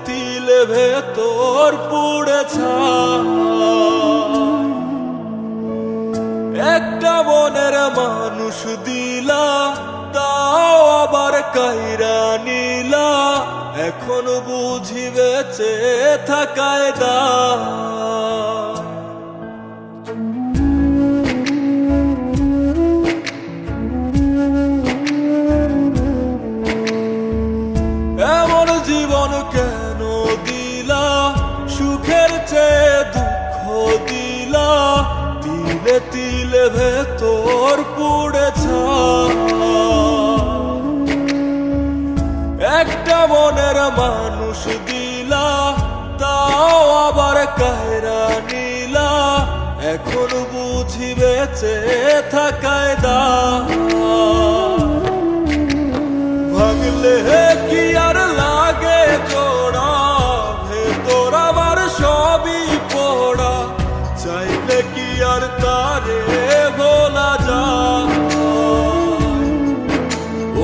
তিলে ভেতর পুড়েছা একটা মনের মানুষ দিলা তাও আবার কাইরা নিলা এখন বুঝি বেঁচে থাকায় দা এমন জীবন কেন দিলা সুখের চেয়ে দুঃখ দিলা তিলে তিলে ভেতর পুড়েছা একটা মনের মানুষ দিলা তাও আবার কায়রা নিলা এখন বুঝি বেঁচে থাকায় দা ভাঙলে কি আর লাগে জোড়া ভেতর আবার সবই পোড়া চাইলে কি আর তারে ভোলা যায়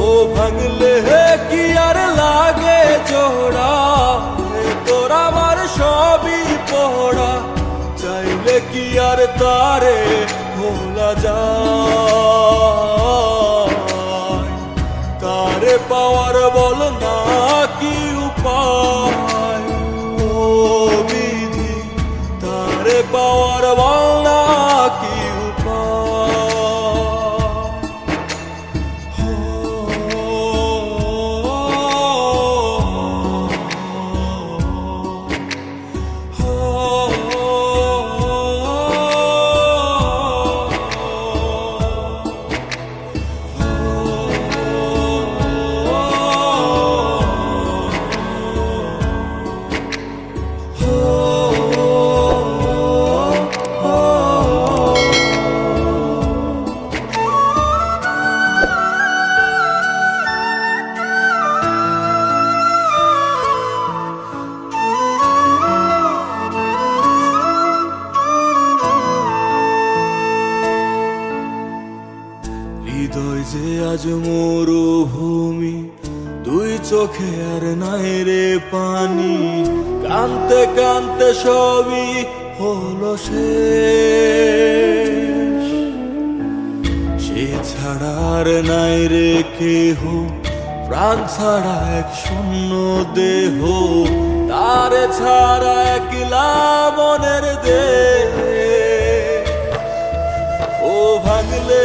ও ভাঙলে কি আর লাগে জোড়া ভেতর আবার সবই পোড়া চাইলে কি আর তারে ভোলা যায় তারে পাওয়ার বল না কি উপায় ও বিধি তারে পাওয়ার বল না কি হৃদয় যে আজ মরুভূমি দুই চোখে আর নাই রে পানি কানতে কানতে সবই হলো শেষ সে ছাড়া আর নাই রে কেহ প্রাণ ছাড়া এক শূন্য দেহ তারে ছাড়া একলা মনের দেহ ও ভাঙলে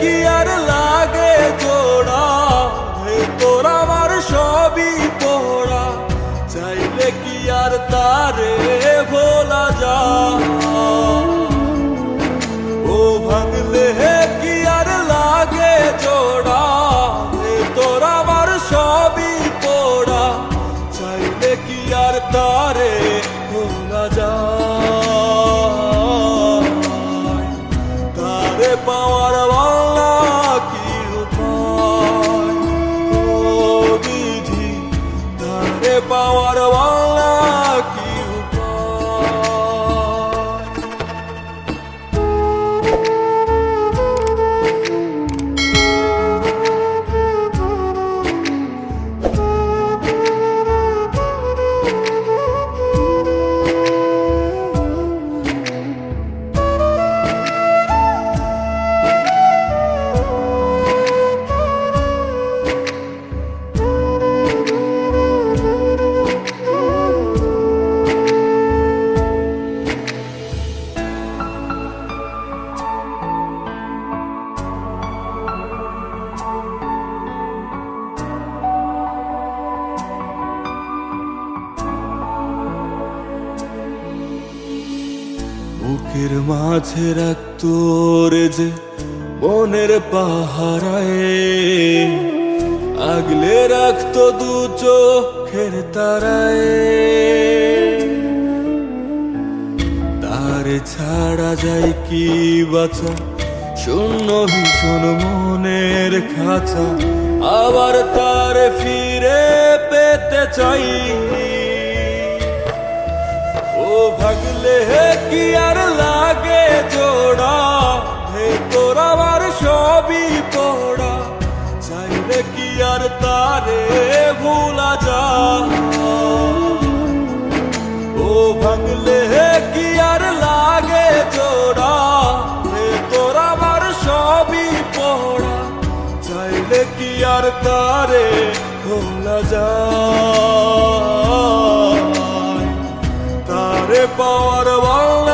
কি আর লাগে জোড়া ভেতর আমার সবই পোড়া চাইলে কি আর তারে ভোলা যায় ও ভাঙলে কি আর লাগে জোড়া ভেতর আমার সবই পোড়া চাইলে কি আর তারে ভোলা যায় তারে পাওয়ার বলা কি উপায় ও বিধি তারে পাওয়ার বলা কি বুকের মাঝে রাখত রে যে মনের পাহারায় আগলে রাখতো দু চোখের তারায় তারে ছাড়া যায় কি বাঁচা শূন্য ভীষণ মনের খাঁচা আবার তারে ফিরে পেতে চাই ও ভাগলে কি আর লাগে জোড়া ভেতর আমার সবই পোড়া চাইলে কি আর তারে ভোলা যায় ভাঙলে কি আর লাগে জোড়া, এ তোর আমার সবই পড়া, চাইলে কি আর তারে খোলা যায়, তারে পাওয়ার বল